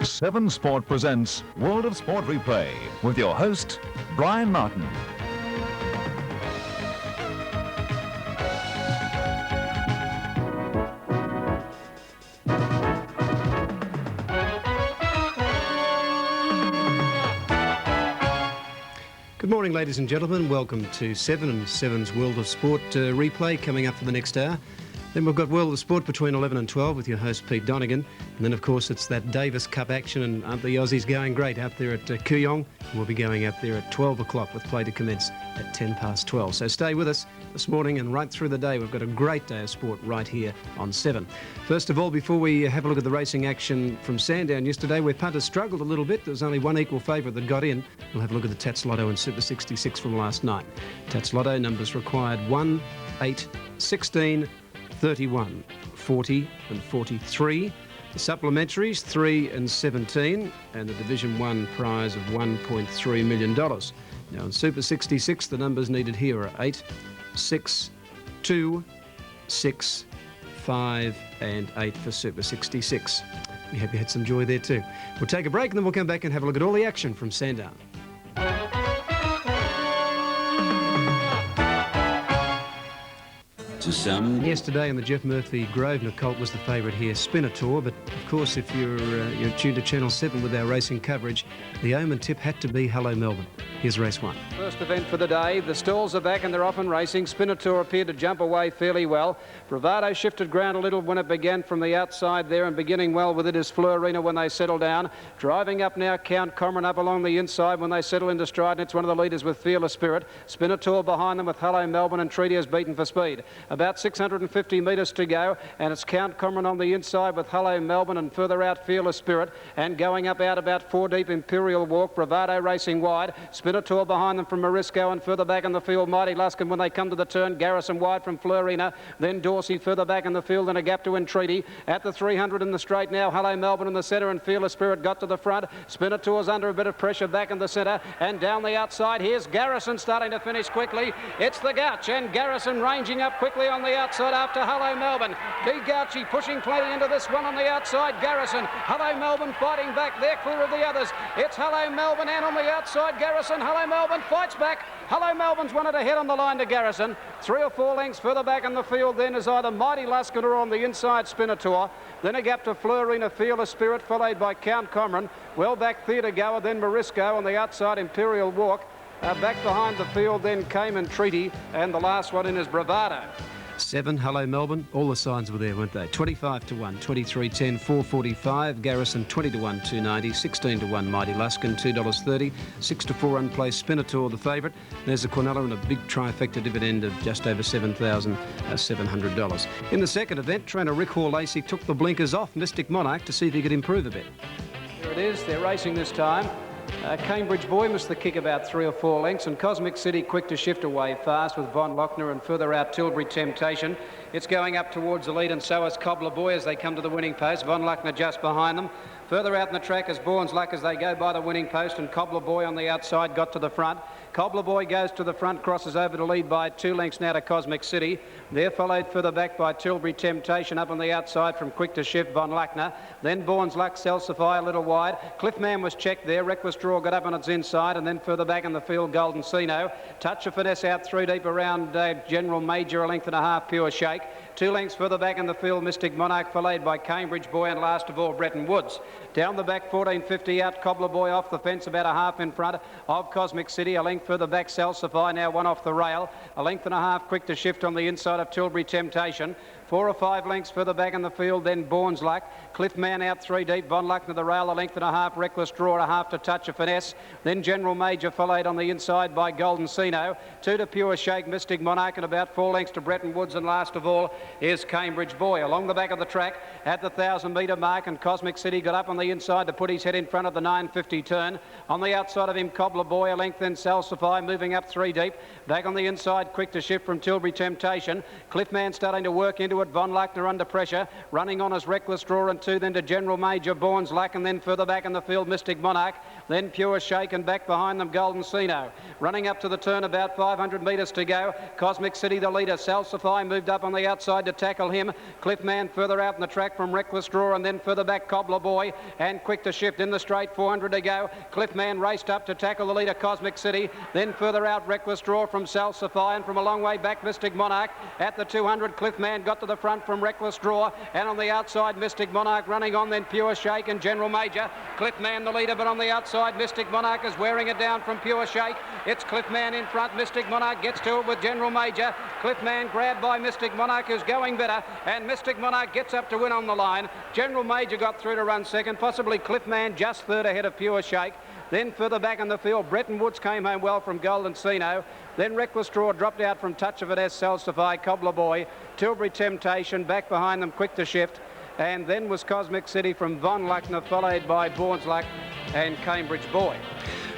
7 Sport presents World of Sport Replay with your host, Brian Martin. Good morning, ladies and gentlemen. Welcome to 7 and 7's World of Sport replay coming up for the next hour. Then we've got World of Sport between 11 and 12 with your host, Pete Donegan. And then, of course, it's that Davis Cup action, and aren't the Aussies going great out there at Kooyong? We'll be going out there at 12 o'clock with play to commence at 10 past 12. So stay with us this morning and right through the day. We've got a great day of sport right here on 7. First of all, before we have a look at the racing action from Sandown yesterday, where punters struggled a little bit. There was only one equal favourite that got in. We'll have a look at the Tats Lotto and Super 66 from last night. Tats Lotto numbers required 1, 8, 16, 31, 40 and 43. The supplementaries 3 and 17, and the Division 1 prize of $1.3 million. Now in Super 66, the numbers needed here are 8, 6, 2, 6, 5 and 8 for Super 66. We hope you had some joy there too. We'll take a break and then we'll come back and have a look at all the action from Sandown. Yesterday in the Jeff Murphy Grosvenor Colt was the favourite here, Spinitor, but of course if you're tuned to Channel 7 with our racing coverage, the omen tip had to be Hello Melbourne. Here's race 1. First event for the day. The stalls are back and they're off and racing. Spinitor appeared to jump away fairly well. Bravado shifted ground a little when it began from the outside there, and beginning well with it is Fleurina when they settle down. Driving up now, Count Comron up along the inside when they settle into stride, and it's one of the leaders with Fearless Spirit. Spinitor behind them with Hello Melbourne, and Treaty is beaten for speed. About 650 metres to go, and it's Count Comron on the inside with Hello Melbourne, and further out Fearless Spirit, and going up out about 4 deep Imperial Walk. Bravado racing wide. Spinitor behind them from Morisco, and further back in the field Mighty Luskin when they come to the turn. Garrison wide from Fleurina, then Dorsey further back in the field, and a gap to Entreaty. At the 300 in the straight now, Hello Melbourne in the centre, and Fearless Spirit got to the front. Spinitor's under a bit of pressure back in the centre, and down the outside here's Garrison starting to finish quickly. It's the Gouch, and Garrison ranging up quickly on the outside after Hello Melbourne. De Gouchy pushing plenty into this one on the outside. Garrison, Hello Melbourne fighting back there, clear of the others. It's Hello Melbourne, and on the outside Garrison. Hello Melbourne fights back. Hello Melbourne's won it ahead on the line to Garrison. 3 or 4 lengths further back in the field then is either Mighty Luskin or on the inside Spinitor. Then a gap to Fleurina, Fearless Spirit, followed by Count Comron. Well back Theatre Goer, then Morisco on the outside Imperial Walk. Back behind the field then came Entreaty, and the last one in is Bravado. 7, Hello Melbourne. All the signs were there, weren't they? 25 to 1, 23 10, 445. Garrison 20 to 1, 290. 16 to 1, Mighty Luskin, $2.30. 6 to 4, Unplaced Spinitor, the favourite. There's a Quinella and a big trifecta dividend of just over $7,700. In the second event, trainer Rick Hall-Lacey took the blinkers off Mystic Monarch to see if he could improve a bit. Here it is. They're racing this time. Cambridge Boy missed the kick about 3 or 4 lengths, and Cosmic City quick to shift away fast with Von Lochner, and further out Tilbury Temptation. It's going up towards the lead, and so is Cobbler Boy as they come to the winning post. Von Lochner just behind them. Further out in the track is Bourne's Luck as they go by the winning post, and Cobbler Boy on the outside got to the front. Cobbler Boy goes to the front, crosses over to lead by 2 lengths now to Cosmic City. They're followed further back by Tilbury Temptation up on the outside from Quick to Shift, Von Lochner. Then Bourne's Luck, Salsify a little wide. Cliffman was checked there. Reckless Draw got up on its inside, and then further back in the field, Golden Sino. Touch of Finesse out 3 deep around General Major, a length and a half, Pure Shake. 2 lengths further back in the field, Mystic Monarch, followed by Cambridge Boy, and last of all, Bretton Woods. Down the back, 14.50 out, Cobbler Boy off the fence, about a half in front of Cosmic City. A length further back, Salsify, now 1 off the rail. A length and a half, Quick to Shift on the inside of Tilbury Temptation. 4 or 5 lengths further back in the field, then Bourne's Luck. Cliffman out 3 deep, Von Lochner the rail, a length and a half, Reckless Draw, a half to Touch of Finesse. Then General Major followed on the inside by Golden Sino. 2 to Pure Shake, Mystic Monarch, and about 4 lengths to Bretton Woods, and last of all is Cambridge Boy. Along the back of the track at the 1,000-metre mark, and Cosmic City got up on the inside to put his head in front of the 950 turn. On the outside of him, Cobbler Boy, a length, then Salsify, moving up 3 deep. Back on the inside, Quick to Shift from Tilbury Temptation. Cliffman starting to work into it. it. Von Luckner under pressure. Running on as Reckless Draw and 2, then to General Major, Bourne's Luck, and then further back in the field, Mystic Monarch. Then Pure Shake, and back behind them, Golden Sino. Running up to the turn, about 500 metres to go. Cosmic City, the leader. Salsify moved up on the outside to tackle him. Cliffman further out in the track from Reckless Draw, and then further back Cobbler Boy, and Quick to Shift in the straight, 400 to go. Cliffman raced up to tackle the leader, Cosmic City. Then further out Reckless Draw from Salsify, and from a long way back Mystic Monarch. At the 200, Cliffman got to the front from Reckless Draw, and on the outside Mystic Monarch running on, then Pure Shake and General Major. Cliffman the leader, but on the outside Mystic Monarch is wearing it down from Pure Shake. It's Cliffman in front. Mystic Monarch gets to it with General Major. Cliffman grabbed by Mystic Monarch, who's going better, and Mystic Monarch gets up to win on the line. General Major got through to run second, possibly Cliffman just third ahead of Pure Shake. Then further back in the field, Bretton Woods came home well from Golden Sino. Then Reckless Draw dropped out from Touch of It as Salsify, Cobbler Boy, Tilbury Temptation, back behind them, Quick to Shift. And then was Cosmic City from Von Luckner, followed by Bourne's Luck and Cambridge Boy.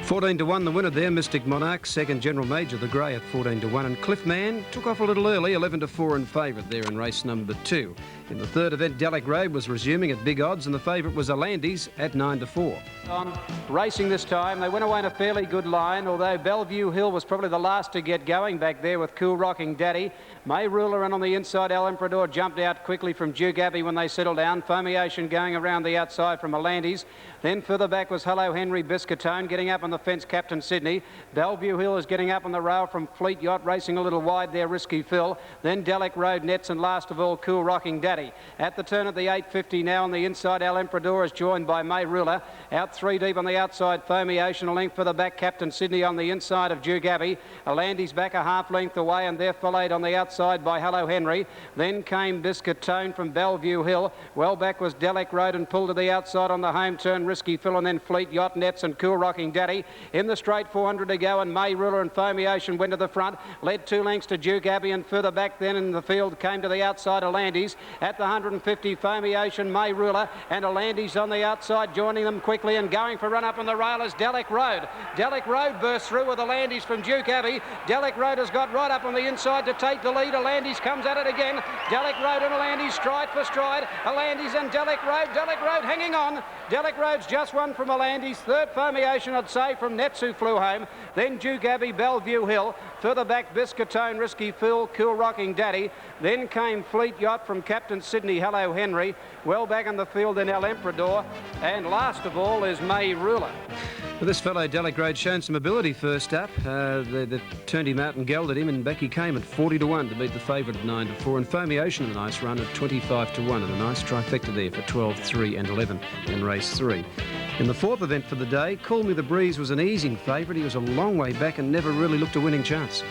14 to 1 the winner there, Mystic Monarch. Second, General Major, the grey, at 14 to 1. And Cliffman took off a little early, 11 to 4 in favourite there in race number 2. In the third event, Delic Road was resuming at big odds, and the favourite was Alandis at 9 to 4. On racing this time, they went away in a fairly good line, although Bellevue Hill was probably the last to get going back there with Cool Rocking Daddy. May Ruler and on the inside, El Emperador jumped out quickly from Duke Abbey when they settled down. Foamiation going around the outside from Alandis. Then further back was Hello Henry Biscatone, getting up on the fence, Captain Sydney. Bellevue Hill is getting up on the rail from Fleet Yacht, racing a little wide there, Risky Phil. Then Delic Road Nets, and last of all, Cool Rocking Daddy. At the turn at the 850 now on the inside, El Emperador is joined by May Ruler. Out 3 deep on the outside, Foamiation, a length further back, Captain Sydney on the inside of Duke Abbey. Alandi's back a half length away, and they're followed on the outside by Hello Henry. Then came Biscatone from Bellevue Hill. Well back was Delic Road, and pulled to the outside on the home turn, Risky Phil, and then Fleet Yacht Nets and Cool Rocking Daddy. In the straight, 400 to go, and May Ruler and Foamiation went to the front, led 2 lengths to Duke Abbey, and further back then in the field came to the outside Alandis. At the 150, Foamiation, May Ruler, and Alandis on the outside, joining them quickly and going for run up on the rail is Delic Road. Delic Road burst through with Alandis from Duke Abbey. Delic Road has got right up on the inside to take the lead. Alandis comes at it again. Delic Road and Alandis stride for stride. Alandis and Delic Road hanging on. Delic Road's just one from Alandis. Third, Foamiation, I'd say, from Nets, who flew home. Then Duke Abbey, Bellevue Hill. Further back, Biscatone, Risky Phil, Cool Rocking Daddy. Then came Fleet Yacht from Captain Sydney, Hello Henry. Well back in the field in El Emperador. And last of all is May Ruler. Well, this fellow, Delic Road, shown some ability first up. They turned him out and gelded him, and back he came at 40 to 1 to beat the favourite at 9 to 4. And Foamiation, a nice run at 25 to 1, and a nice trifecta there for 12, 3 and 11 in race 3. In the fourth event for the day, Call Me the Breeze was an easing favourite. He was a long way back and never really looked a winning chance.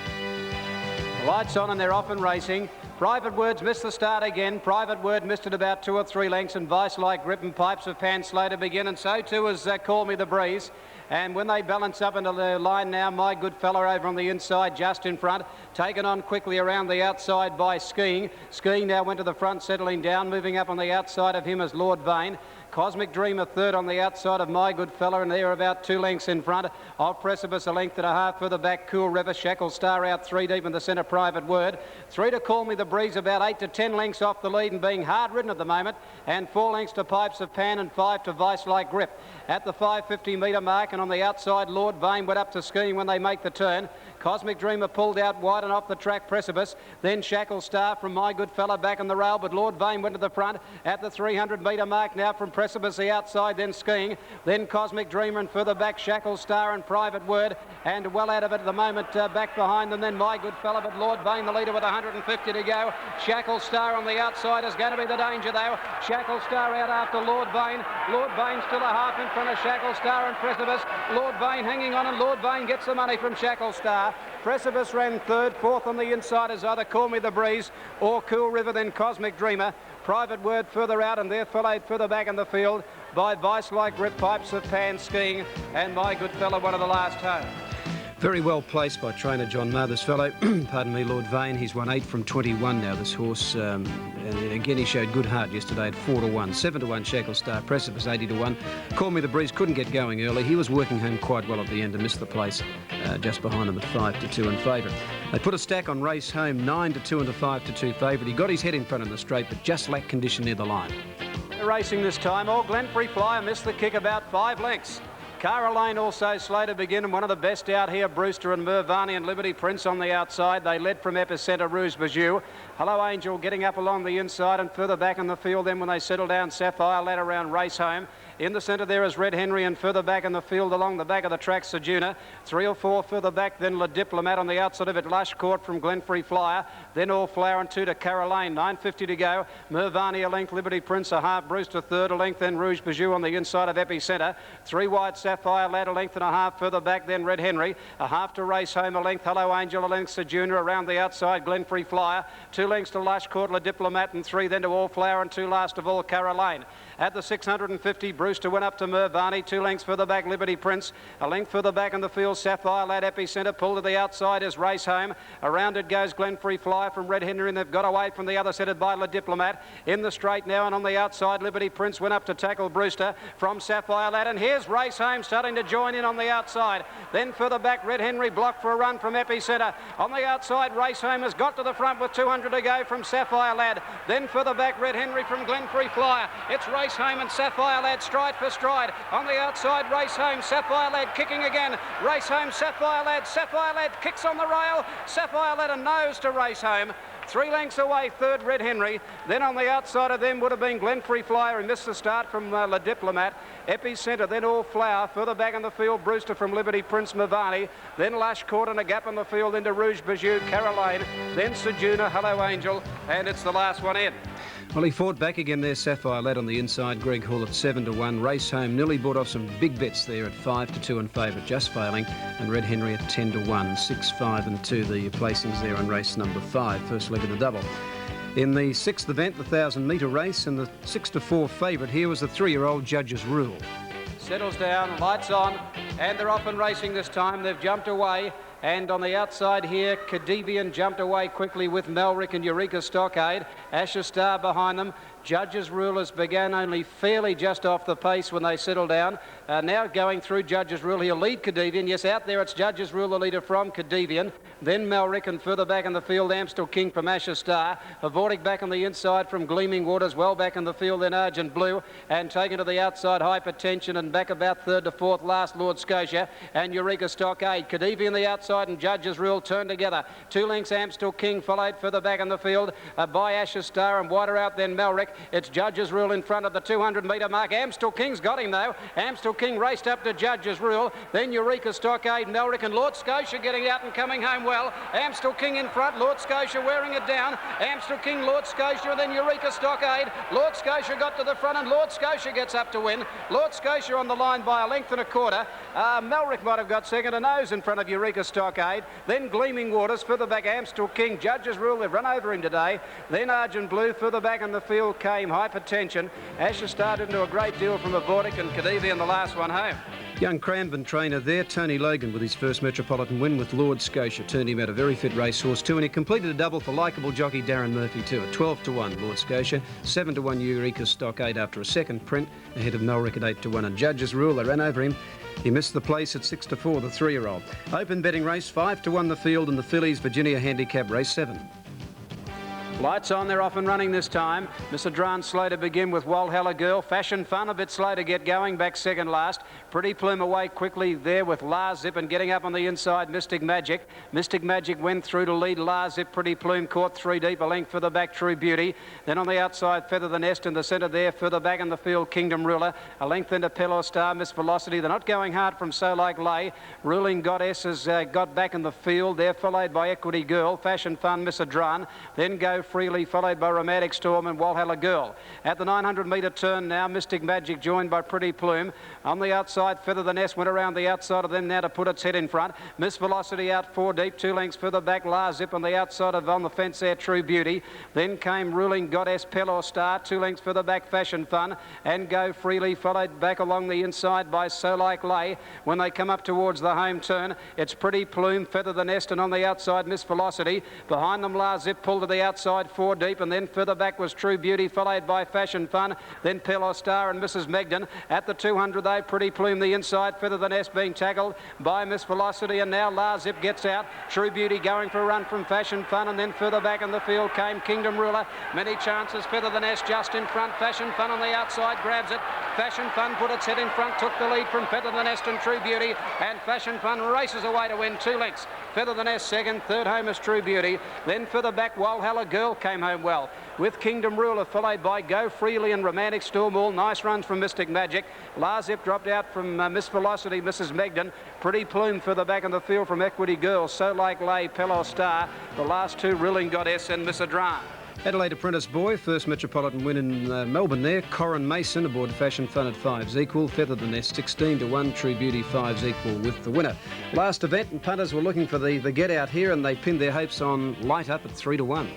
Lights on and they're off and racing. Private Words missed the start again. Private Word missed it about 2 or 3 lengths, and Vice Like Grip and Pipes of Pan slow to begin, and so too is Call Me the Breeze. And when they balance up into the line now, My Good Fella over on the inside, just in front, taken on quickly around the outside by Skiing. Skiing now went to the front, settling down, moving up on the outside of him as Lord Vane. Cosmic Dreamer third on the outside of My Good Fella, and they're about 2 lengths in front of Precipice, a length and a half further back, Cool River. Shackle Star out 3 deep in the centre, Private Word. 3 to Call Me the Breeze, about 8 to 10 lengths off the lead and being hard ridden at the moment, and 4 lengths to Pipes of Pan and 5 to Vice Like Grip. At the 550 metre mark, and on the outside, Lord Vane went up to Skiing when they make the turn. Cosmic Dreamer pulled out wide and off the track, Precipice. Then Shackle Star from My Good Fella back on the rail, but Lord Vane went to the front at the 300 metre mark now from Precipice, the outside, then Skiing. Then Cosmic Dreamer, and further back Shackle Star and Private Word, and well out of it at the moment back behind them. Then My Good Fella, but Lord Vane the leader with 150 to go. Shackle Star on the outside is going to be the danger though. Shackle Star out after Lord Vane. Lord Vane still a half in front of Shackle Star and Precipice. Lord Vane hanging on, and Lord Vane gets the money from Shackle Star. Precipice ran third. Fourth on the inside is either Call Me the Breeze or Cool River, then Cosmic Dreamer. Private Word further out, and they're followed further back in the field by Vice Like Grip, Pipes of Pan, Skiing, and My Good Fella, one of the last home. Very well placed by trainer John Maher, this fellow. Pardon me, Lord Vane. He's won 8 from 21 now, this horse. And again, he showed good heart yesterday at 4-1. 7-1 SHAKEL Star, Precipice 80-1. Call Me the Breeze couldn't get going early. He was working home quite well at the end and missed the place just behind him at 5-2 in favourite. They put a stack on Race Home, 9-2 and a 5-2 favourite. He got his head in front of the straight, but just lacked condition near the line. Racing this time, all Glenfrey Flyer missed the kick about 5 lengths. Caroline also slow to begin, and one of the best out here, Brewster and Mervani and Liberty Prince on the outside. They led from Epicenter, Rouge BEAU. Hello Angel getting up along the inside, and further back in the field then when they settle down, Sapphire led around Race Home. In the centre there is Red Henry, and further back in the field along the back of the track, Sejuna. 3 or 4 further back, then Le Diplomat on the outside of it, Lush Court from Glenfrey Flyer. Then All Flower and 2 to Caroline, 9.50 to go. Mervani a length, Liberty Prince a half, Brewster third a length, then Rouge BEAU on the inside of Epicenter. 3 wide, Sapphire led a length and a half further back, then Red Henry. A half to Race Home, a length, Hello Angel, a length, Sejuna around the outside, Glenfrey Flyer. 2 lengths to Lush Court, Le Diplomat, and 3 then to All Flower, and 2 last of all, Caroline. At the 650, Brewster went up to Mervani, 2 lengths further back, Liberty Prince. A length further back in the field, Sapphire lad, Epicenter. Pulled to the outside is Race Home. Around it goes Glenfrey Flyer from Red Henry, and they've got away from the other, headed by Le Diplomat. In the straight now, and on the outside, Liberty Prince went up to tackle Brewster from Sapphire lad, and here's Race Home starting to join in on the outside. Then further back, Red Henry blocked for a run from Epicenter. On the outside, Race Home has got to the front with 200 to go from Sapphire lad. Then further back, Red Henry from Glenfrey Flyer. It's Race Home and Sapphire lad stride for stride. On the outside, Race Home, Sapphire lad kicking again. Race Home, Sapphire lad kicks on the rail. Sapphire lad a nose to Race Home. 3 lengths away, third Red Henry. Then on the outside of them would have been Glenfrey Flyer, who missed the start from Le Diplomat. Epicenter, then All Flower. Further back in the field, Brewster from Liberty Prince, Mervani. Then Lush Court and a gap in the field into Rouge BEAU, Caroline. Then Sejuna, Hello Angel, and it's the last one in. Well, he fought back again there, Sapphire lad on the inside, Greg Hall at 7-1. Race Home nearly bought off some big bets there at 5-2 in favourite, just failing. And Red Henry at 10-1, 6, 5 and 2, the placings there on race number 5, first leg of the double. In the 6th event, the 1,000-metre race, and the 6-4 favourite here was the 3-year-old Judge's Rule. Settles down, lights on, and they're off and racing this time. They've jumped away. And on the outside here, Cadivian jumped away quickly with Melrick and Eureka Stockade. Asher Star behind them. Judge's Rulers began only fairly just off the pace when they settled down. Now going through Judge's Rule, he'll lead Cadivian. Yes, out there it's Judge's Rule, the leader from Cadivian. Then Melrick, and further back in the field, Amstel King from Asher Star. Avortic back on the inside from Gleaming Waters, well back in the field, then Argent Blue. And taken to the outside, Hypertension, and back about 3rd to 4th, last Lord Scotia. And Eureka Stockade. Cadivian the outside, and Judge's Rule turned together. 2 lengths, Amstel King followed further back in the field by Asher Star, and wider out then Melrick. It's Judge's Rule in front of the 200-metre mark. Amstel King's got him though. Amstel King raced up to Judge's Rule. Then Eureka Stockade, Melrick, and Lord Scotia getting out and coming home well. Amstel King in front, Lord Scotia wearing it down. Amstel King, Lord Scotia, and then Eureka Stockade. Lord Scotia got to the front, and Lord Scotia gets up to win. Lord Scotia on the line by a length and a quarter. Melrick might have got second, a nose in front of Eureka Stockade. Then Gleaming Waters, further back Amstel King. Judge's Rule, they've run over him today. Then Argent Blue, further back in the field came Hypertension. Asher started into a great deal from Avortic, and Cadivian the last one home. Young Cranbourne trainer there, Tony Logan, with his first Metropolitan win with Lord Scotia, turned him out a very fit racehorse too, and he completed a double for likeable jockey Darren Murphy too, at 12-1 Lord Scotia, 7-1 Eureka Stockade after a second print, ahead of Melrick at 8-1. And Judge's Rule, they ran over him. He missed the place at 6-4, the 3-year-old. Open betting race, 5-1 the field, and the fillies Virginia Handicap race 7. Lights on, they're off and running this time. Miss Adran slow to begin with Walhalla Girl. Fashion Fun a bit slow to get going, back second last. Pretty Plume away quickly there with La Zip, and getting up on the inside, Mystic Magic. Mystic Magic went through to lead La Zip. Pretty Plume caught 3 deep, a length further back, True Beauty. Then on the outside, Feather the Nest in the centre there. Further back in the field, Kingdom Ruler. A length into Pelor Star, Miss Velocity. They're not going hard from So Like Lay. Ruling Goddess has got back in the field. They're followed by Equity Girl, Fashion Fun, Miss Adran. Then go Freely, followed by Romantic Storm and Walhalla Girl. At the 900-metre turn now, Mystic Magic joined by Pretty Plume. On the outside, Feather the Nest went around the outside of them now to put its head in front. Miss Velocity out 4 deep, 2 lengths further back. La Zip on the outside of on the fence there, True Beauty. Then came Ruling Goddess, Pelor Star, 2 lengths further back, Fashion Fun, and Go Freely, followed back along the inside by So Like Lay. When they come up towards the home turn, it's Pretty Plume, Feather the Nest, and on the outside, Miss Velocity. Behind them, La Zip pulled to the outside 4 deep, and then further back was True Beauty, followed by Fashion Fun, then Pelor Star and Mrs. Megden. At the 200, though, Pretty Plume the inside, Feather the Nest being tackled by Miss Velocity, and now La Zip gets out. True Beauty going for a run from Fashion Fun, and then further back in the field came Kingdom Ruler. Many chances, Feather the Nest just in front, Fashion Fun on the outside grabs it. Fashion Fun put its head in front, took the lead from Feather the Nest and True Beauty, and Fashion Fun races away to win 2 lengths. Feather the Nest second, third home is True Beauty. Then further back, Walhalla Girl came home well, with Kingdom Ruler followed by Go Freely and Romantic Storm. All nice runs from Mystic Magic. La Zip dropped out from Miss Velocity, Mrs. Megden. Pretty Plume further back in the field from Equity Girl, So Like Lay, Pelor Star. The last 2, Ruling Goddess and Miss Adran. Adelaide Apprentice Boy, first Metropolitan win in Melbourne there. Corin Mason aboard Fashion Fun at 5's equal. Feather the Nest 16 to 1. True Beauty 5's equal with the winner. Last event, and punters were looking for the get out here, and they pinned their hopes on Light Up at 3 to 1.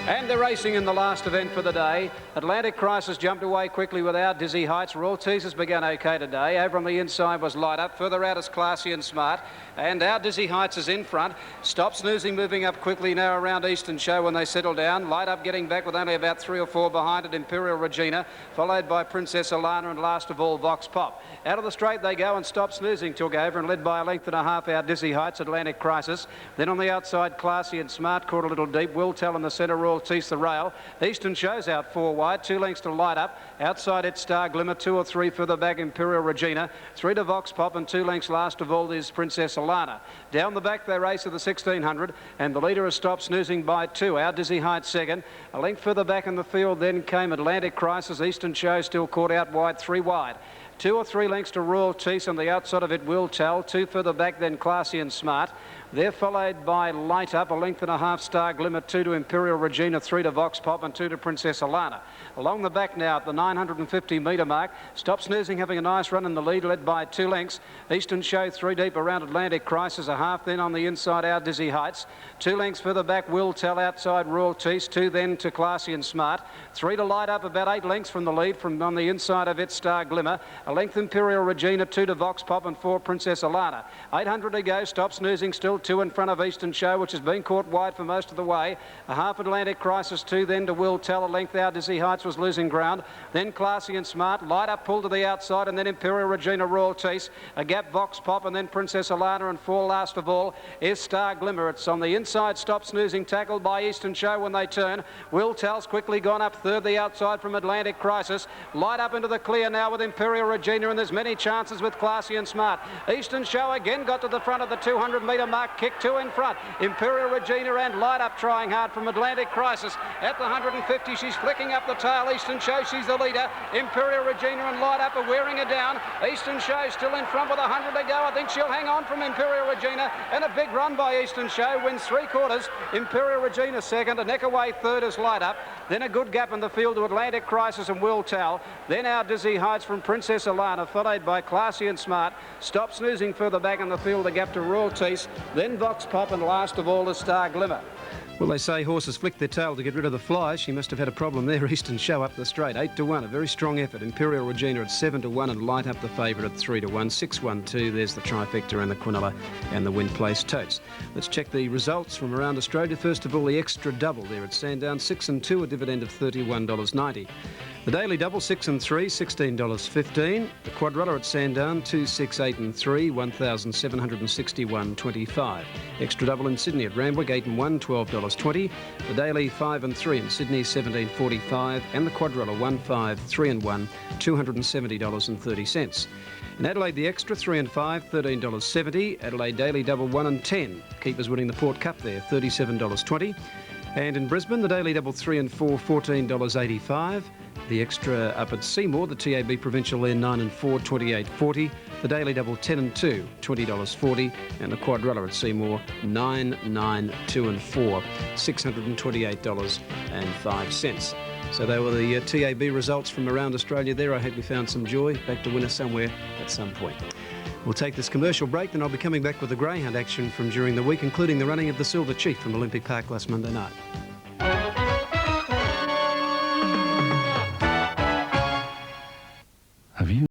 And they're racing in the last event for the day. Atlantic Crisis jumped away quickly with Our Dizzy Heights. Royal Teasers began okay today. Over on the inside was Light Up. Further out is Classy and Smart. And Our Dizzy Heights is in front. Stop Snoozing moving up quickly now around Eastern Show when they settle down. Light Up getting back with only about 3 or 4 behind it. Imperial Regina, followed by Princess Alana, and last of all Vox Pop. Out of the straight they go, and Stop Snoozing took over and led by a length and a half Our Dizzy Heights, Atlantic Crisis. Then on the outside, Classy and Smart caught a little deep. Will Tell in the centre, Royal Tease the rail. Eastern Show's out 4 wide, 2 lengths to Light Up. Outside it's Star Glimmer, 2 or 3 further back Imperial Regina, 3 to Vox Pop, and 2 lengths last of all is Princess Alana. Down the back they race at the 1600, and the leader has stopped Snoozing by 2. Our Dizzy Heights second. A length further back in the field then came Atlantic Crisis. Eastern Show still caught out wide, 3 wide. 2 or 3 lengths to Royal Tease. On the outside of it, Will Tell. 2 further back then Classy and Smart. They're followed by Light Up, a length and a half Star Glimmer, 2 to Imperial Regina, 3 to Vox Pop, and 2 to Princess Alana. Along the back now at the 950-metre mark, Stop Snoozing having a nice run in the lead, led by 2 lengths. Eastern Show 3 deep around Atlantic Crisis, a half then on the inside Our Dizzy Heights. 2 lengths further back, Will Tell outside Royal Tease, 2 then to Classy and Smart. 3 to Light Up, about 8 lengths from the lead from on the inside of it, Star Glimmer. A length Imperial Regina, 2 to Vox Pop, and 4 Princess Alana. 800 to go, Stop Snoozing still 2 in front of Eastern Show, which has been caught wide for most of the way. A half Atlantic Crisis, 2 then to Will Tell. A length Our Dizzy Heights was losing ground. Then Classy and Smart. Light Up pulled to the outside, and then Imperial Regina, Royal Tease. A gap Vox Pop, and then Princess Alana, and 4 last of all is Star Glimmer. It's on the inside, Stop Snoozing, tackled by Eastern Show when they turn. Will Tell's quickly gone up third, the outside from Atlantic Crisis. Light Up into the clear now with Imperial Regina, and there's many chances with Classy and Smart. Eastern Show again got to the front of the 200-metre mark, kick 2 in front. Imperial Regina and Light Up trying hard from Atlantic Crisis. At the 150, she's flicking up the tail. Eastern Show, she's the leader. Imperial Regina and Light Up are wearing her down. Eastern Show still in front with 100 to go. I think she'll hang on from Imperial Regina, and a big run by Eastern Show, wins 3/4. Imperial Regina second, a neck away third is Light Up. Then a good gap in the field to Atlantic Crisis and Will Tell. Then Our Dizzy Heights from Princess Alana, followed by Classy and Smart. Stop Snoozing further back in the field, a gap to Royal Tease. Then Vox Pop, and last of all is Star Glimmer. Well, they say horses flick their tail to get rid of the flies. She must have had a problem there. Eastern Show up the straight, 8 to 1. A very strong effort. Imperial Regina at 7 to 1, and Light Up the favourite at 3 to 1. 6-1-2. There's the trifecta and the Quinella and the win place totes. Let's check the results from around Australia. First of all, the extra double there at Sandown, 6 and 2, a dividend of $31.90. The daily double, 6 and 3, $16.15. The quadrilla at Sandown, 2, 6, 8 and 3, $1,761.25. Extra double in Sydney at Randwick, 8 and 1, $12.20. The daily 5 and 3 in Sydney, $17.45. And the quadrilla, 1, 5, 3 and 1, $270.30. In Adelaide, the extra 3 and 5, $13.70. Adelaide daily double 1 and 10. Keepers winning the Port Cup there, $37.20. And in Brisbane, the daily double 3 and 4, $14.85. The extra up at Seymour, the TAB Provincial there 9 and 4, 28.40. The Daily Double 10 and 2, $20.40. And the Quadrilla at Seymour 9, 9, 2 and 4, $628.05. So they were the TAB results from around Australia there. I hope you found some joy. Back to winner somewhere at some point. We'll take this commercial break, then I'll be coming back with the greyhound action from during the week, including the running of the Silver Chief from Olympic Park last Monday night. Have you